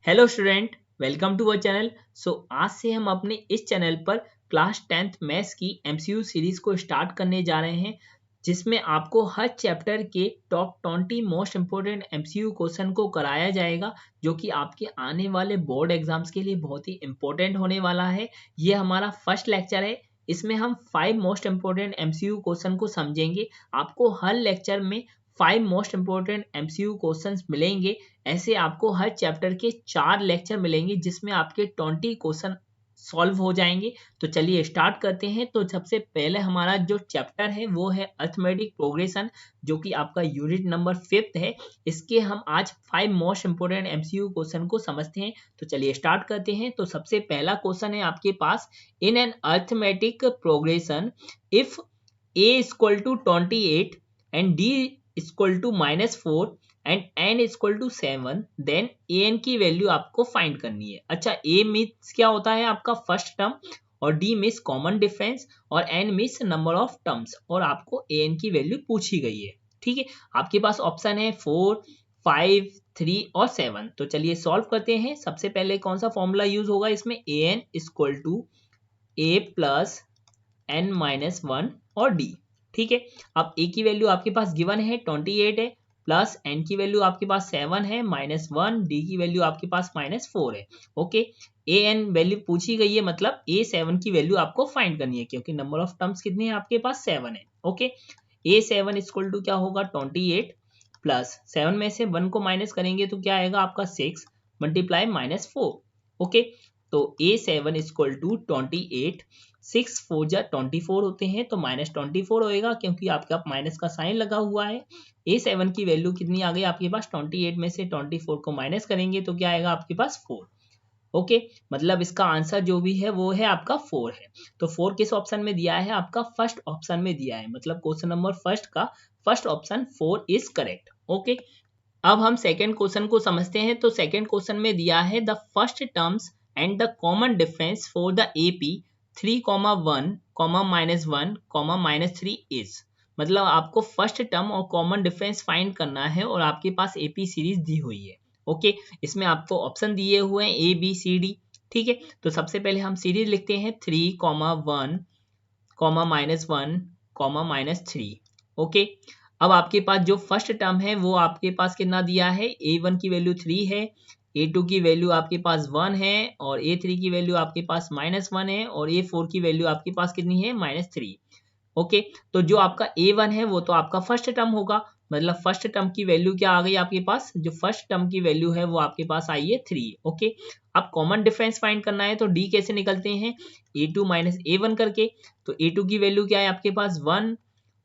Hello student, welcome to our channel. आज से हम अपने इस चैनल पर क्लास 10th मैथ्स की एमसीयू सीरीज को स्टार्ट करने जा रहे हैं, जिसमें आपको हर चैप्टर के top 20 most important MCQ question को कराया जाएगा, जो कि आपके आने वाले बोर्ड एग्जाम्स के लिए बहुत ही इंपॉर्टेंट होने वाला है। ये हमारा फर्स्ट लेक्चर है। इसमें हम 5 मोस्ट इंपोर्टेंट एमसीयू क्वेश्चन को समझेंगे। आपको हर लेक्चर में 5 मोस्ट इंपोर्टेंट एमसीयू क्वेश्चंस मिलेंगे। ऐसे आपको हर चैप्टर के 4 लेक्चर मिलेंगे, जिसमें आपके 20 क्वेश्चन सॉल्व हो जाएंगे। तो चलिए स्टार्ट करते हैं। तो सबसे पहले हमारा जो चैप्टर है वो है अरिथमेटिक प्रोग्रेशन, जो कि आपका यूनिट नंबर 5 है। इसके हम आज 5 मोस्ट इंपोर्टेंट एमसीयू क्वेश्चन को समझते हैं। तो चलिए स्टार्ट करते हैं। तो सबसे पहला क्वेश्चन है आपके पास, in an arithmetic progression if a equal to 28 and d equal to -4 and n equal to 7, then an की वैल्यू आपको फाइंड करनी है। अच्छा, a मीन्स क्या होता है आपका फर्स्ट टर्म, और d मीन्स कॉमन डिफरेंस, और n means number of terms, और आपको an की वैल्यू पूछी गई है। ठीक है, आपके पास ऑप्शन है 4, 5, 3 और 7। तो चलिए सॉल्व करते हैं। सबसे पहले कौन सा फॉर्मूला यूज होगा इसमें, an equal to a plus n minus 1 और d। ठीक है, अब a की वैल्यू आपके पास गिवन है 28 है, प्लस n की वैल्यू आपके पास 7 है, -1, d की वैल्यू आपके पास -4 है। ओके, a n वैल्यू पूछी गई है, मतलब a 7 की वैल्यू आपको फाइंड करनी है, क्योंकि नंबर ऑफ टर्म्स कितने हैं आपके पास 7 है। ओके, a 7 इक्वल टू क्या होगा 28, प्लस 7 में से 1 को माइनस करेंगे तो क्या आएगा आपका 6 मल्टीप्लाई -4। ओके, तो a7 इक्वल टू 28, 6 4 जा 24 होते हैं, तो -24 होएगा, क्योंकि आपका माइनस का साइन लगा हुआ है। a7 की वैल्यू कितनी आ गई आपके पास, 28 में से 24 को माइनस करेंगे तो क्या आएगा आपके पास 4। ओके, मतलब इसका आंसर जो भी है वो है आपका 4 है। तो 4 किस ऑप्शन में दिया है, आपका फर्स्ट ऑप्शन में दिया है, मतलब क्वेश्चन नंबर फर्स्ट का first option 4 is correct. Okay, अब हम सेकेंड क्वेश्चन को समझते हैं। तो सेकेंड क्वेश्चन में दिया है, the first terms and the common difference for the AP 3, 1, -1, -3 is. मतलब आपको फर्स्ट टर्म और कॉमन डिफरेंस फाइंड करना है, और आपके पास AP सीरीज दी हुई है। ओके, इसमें आपको ऑप्शन दिए हुए हैं ABCD। ठीक है, तो सबसे पहले हम सीरीज लिखते हैं 3, 1, -1, -3। ओके, अब आपके पास जो फर्स्ट टर्म है वो आपके पास कितना दिया है, a1 की वैल्यू 3 है, a2 की वैल्यू आपके पास 1 है, और a3 की वैल्यू आपके पास -1 है, और a4 की वैल्यू आपके पास कितनी है, -3। ओके, तो जो आपका a1 है वो तो आपका फर्स्ट टर्म होगा, मतलब फर्स्ट टर्म की वैल्यू क्या आ गई आपके पास, जो फर्स्ट टर्म की वैल्यू है वो आपके पास आई है 3। ओके, अब कॉमन डिफरेंस फाइंड करना है, तो d कैसे निकलते हैं, a2 माइनस a1 करके। तो a2 की वैल्यू क्या है आपके पास 1,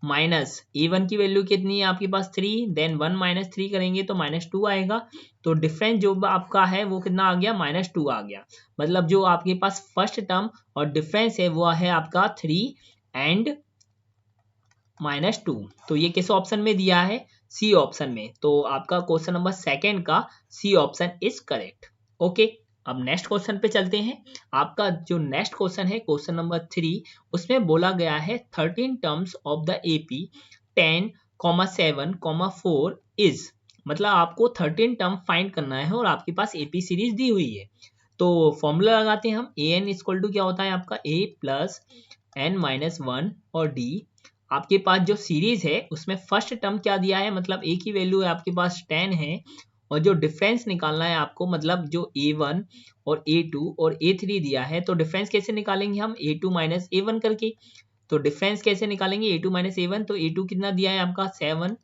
माइनस a1 की वैल्यू कितनी है आपके पास 3, देन 1 - 3 करेंगे तो -2 आएगा। तो डिफरेंस जो आपका है वो कितना आ गया, -2 आ गया। मतलब जो आपके पास फर्स्ट टर्म और डिफरेंस है वो है आपका 3 एंड -2। तो ये किस ऑप्शन में दिया है, सी ऑप्शन में। तो आपका क्वेश्चन नंबर सेकेंड का C option is correct. Okay, अब नेक्स्ट क्वेश्चन पे चलते हैं। आपका जो नेक्स्ट क्वेश्चन है क्वेश्चन नंबर 3, उसमें बोला गया है 13 terms of the AP 10, 7, 4 is. मतलब आपको 13 टर्म फाइंड करना है, और आपके पास AP सीरीज दी हुई है। तो फॉर्मूला लगाते हैं हम, an इक्वल टू क्या होता है आपका a प्लस n-1 और d। आपके पास जो सीरीज है उसमें फर्स्ट टर्म क्या दिया है, मतलब a की वैल्यू है आपके पास 10 है, और जो डिफरेंस निकालना है आपको, मतलब जो a1 और a2 और a3 दिया है, तो डिफरेंस कैसे निकालेंगे हम, a2 माइनस a1 करके। तो डिफरेंस कैसे निकालेंगे, a2 माइनस a1, तो a2 कितना दिया है आपका 7,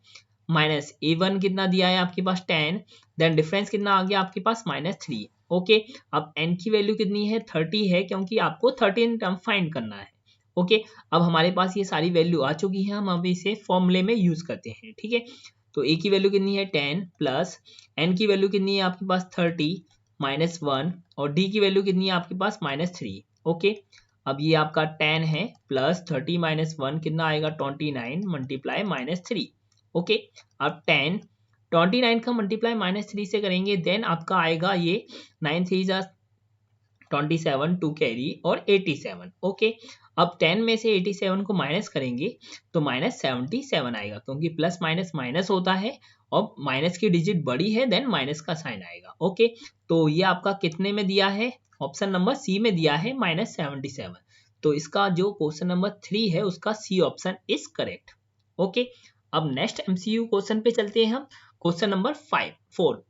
माइनस a1 कितना दिया है आपके पास 10, देन डिफरेंस कितना आ गया आपके पास -3। ओके, अब n की वैल्यू कितनी है 30 है, क्योंकि आपको 13 टर्म फाइंड करना है। ओके, अब हमारे पास ये सारी वैल्यू आ चुकी है, हम अभी इसे फॉर्मूले में यूज करते हैं। ठीक है, तो a की वैल्यू कितनी है 10, प्लस n की वैल्यू कितनी है आपके पास 30, -1, और d की वैल्यू कितनी है आपके पास -3। ओके, अब ये आपका 10 है, प्लस 30 -1 कितना आएगा 29 मल्टीप्लाई -3। ओके, अब 10 29 का मल्टीप्लाई -3 से करेंगे, देन आपका आएगा ये 9 3 जा 27 टू कैरी और 87। ओके, अब 10 में से 87 को माइनस करेंगे तो -77 आएगा, क्योंकि प्लस माइनस माइनस होता है, और माइनस की डिजिट बड़ी है देन माइनस का साइन आएगा। ओके, तो ये आपका कितने में दिया है, ऑप्शन नंबर सी में दिया है -77। तो इसका जो क्वेश्चन नंबर 3 है उसका C option is correct. Okay, अब नेक्स्ट एमसीयू क्वेश्चन पे चलते हैं हम। Question number 4।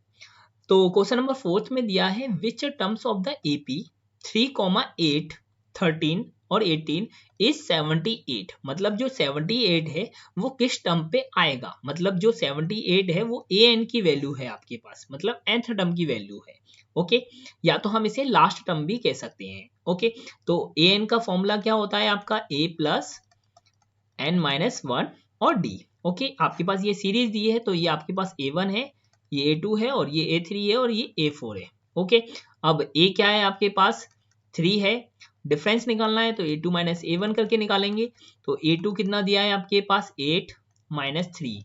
तो क्वेश्चन नंबर 4 में दिया है which terms of the AP 3, 8, 13 और 18 इज 78। मतलब जो 78 है वो किस टर्म पे आएगा, मतलब जो 78 है वो ए एन की वैल्यू है आपके पास, मतलब nth टर्म की वैल्यू है। ओके, या तो हम इसे लास्ट टर्म भी कह सकते हैं। ओके, तो ए एन का फॉर्मूला क्या होता है आपका a प्लस n-1 और d। ओके, आपके पास ये सीरीज दी है तो ये आपके पास a1 है, ये a2 है और ये a3 है और ये a4 है। ओके, अब a क्या है आपके पास 3 है, डिफरेंस निकालना है तो a2 माइनस a1 करके निकालेंगे। तो a2 कितना दिया है आपके पास 8 माइनस 3,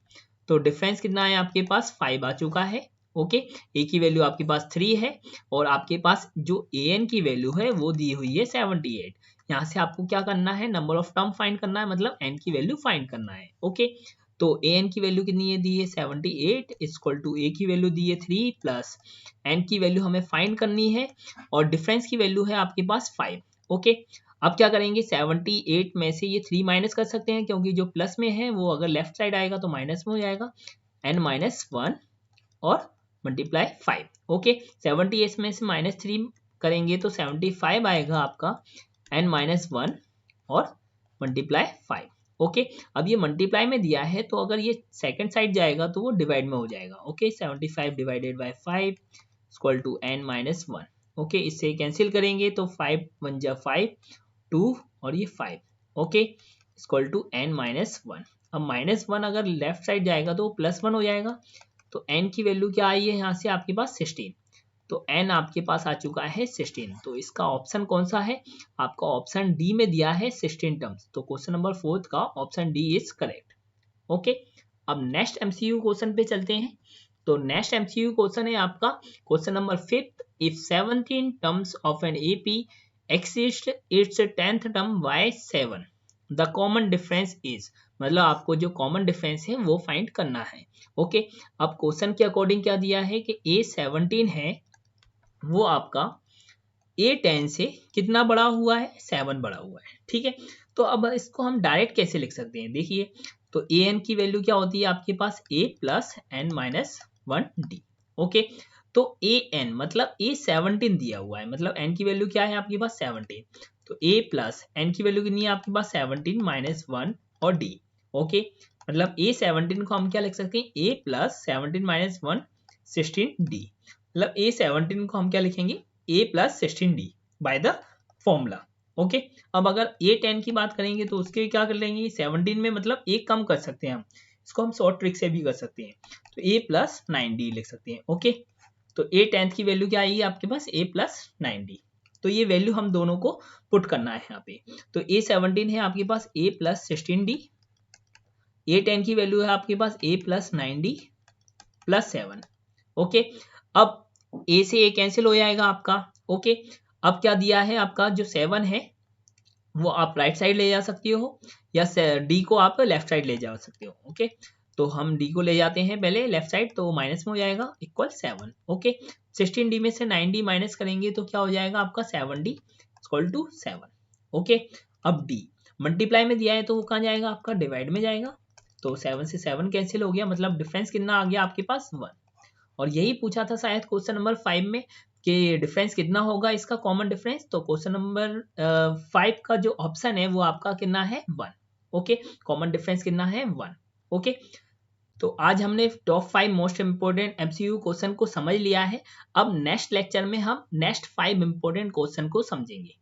तो डिफरेंस कितना है आपके पास 5 आ चुका है। ओके, a की वैल्यू आपके पास 3 है और आपके पास जो an की वैल्यू है वो दी हुई है 78। यहाँ से आपको क्या करना है, नंबर ऑफ टर्म फाइंड करना है, मतलब n की वैल्यू फाइंड करना है। ओके, तो an की वैल्यू कितनी है दी है 78 इक्वल टू a की वैल्यू दी है 3 प्लस n की वैल्यू हमें फाइंड करनी है और डिफरेंस की वैल्यू है आपके पास 5। ओके, अब क्या करेंगे 78 में से ये 3 माइनस कर सकते हैं क्योंकि जो प्लस में है वो अगर लेफ्ट साइड आएगा तो माइनस में हो जाएगा, n-1 और मल्टीप्लाई 5। ओके, 78 में से -3 करेंगे तो 75 आएगा आपका n-1 और मल्टीप्लाई 5। ओके, अब ये मल्टीप्लाई में दिया है तो अगर ये सेकंड साइड जाएगा तो वो डिवाइड में हो जाएगा। Okay, 75 divided by 5 equal to n-1। Okay, इससे कैंसिल करेंगे तो 5 1 जा 5 2 और ये 5। Okay, equal to n-1। अब -1 अगर लेफ्ट साइड जाएगा तो +1 हो जाएगा, तो n की वैल्यू क्या आई है यहाँ से आपके पास 16। तो n आपके पास आ चुका है 16। तो इसका ऑप्शन कौन सा है, आपका ऑप्शन डी में दिया है 16 टर्म्स। तो क्वेश्चन नंबर 4 का option D is correct. Okay, अब नेक्स्ट एमसीयू क्वेश्चन पे चलते हैं। तो नेक्स्ट एमसीयू क्वेश्चन है आपका question number 5। If 17 terms of an AP exist it's 10th term by 7 the common difference is, मतलब आपको जो कॉमन डिफरेंस है वो फाइंड करना है। ओके, अब क्वेश्चन के अकॉर्डिंग क्या दिया है कि A17 है वो आपका A10 से कितना बड़ा हुआ है, 7 बड़ा हुआ है। ठीक है, तो अब इसको हम डायरेक्ट कैसे लिख सकते हैं, देखिए तो an की वैल्यू क्या होती है आपके पास a प्लस n-1d। ओके, तो an मतलब A17 दिया हुआ है, मतलब n की वैल्यू क्या है आपके पास 17, तो a प्लस n की वैल्यू कितनी है आपके पास 17 माइनस 1 और d। ओके, मतलब A17 को हम क्या लिख सकते हैं a प्लस 17 माइनस 1 16d, मतलब A17 को हम क्या लिखेंगे a plus 16d by the formula. Okay, अब अगर A10 की बात करेंगे तो उसके क्या कर लेंगे 17 में मतलब एक कम कर सकते हैं हम, इसको हम शॉर्ट ट्रिक से भी कर सकते हैं, तो a प्लस 9d लिख सकते हैं। ओके, तो A10 की वैल्यू क्या आएगी आपके पास a प्लस 9d, तो ये वैल्यू हम दोनों को पुट करना है यहाँ पे। तो A17 है आपके पास a प्लस 16d, A10 की वैल्यू है आपके पास a plus 9d plus 7। Okay, अब a से a कैंसिल हो जाएगा आपका। ओके, अब क्या दिया है आपका जो 7 है वो आप राइट साइड ले जा सकते हो या d को आप लेफ्ट साइड ले जा सकते हो। ओके, तो हम d को ले जाते हैं पहले लेफ्ट साइड, तो माइनस में हो जाएगा इक्वल 7। ओके, 16d में से 9d माइनस करेंगे तो क्या हो जाएगा आपका 7d इक्वल टू 7। ओके, अब d मल्टीप्लाई में दिया है तो वो कहाँ जाएगा आपका डिवाइड में जाएगा, तो 7 से 7 कैंसिल हो गया, मतलब डिफरेंस कितना आ गया आपके पास 1। और यही पूछा था शायद क्वेश्चन नंबर 5 में कि डिफरेंस कितना होगा इसका कॉमन डिफरेंस, तो क्वेश्चन नंबर 5 का जो ऑप्शन है वो आपका कितना है 1। ओके, कॉमन डिफरेंस कितना है 1। ओके, तो आज हमने top 5 most important MCQ question को समझ लिया है। अब नेक्स्ट लेक्चर में हम नेक्स्ट 5 इंपोर्टेंट क्वेश्चन को समझेंगे।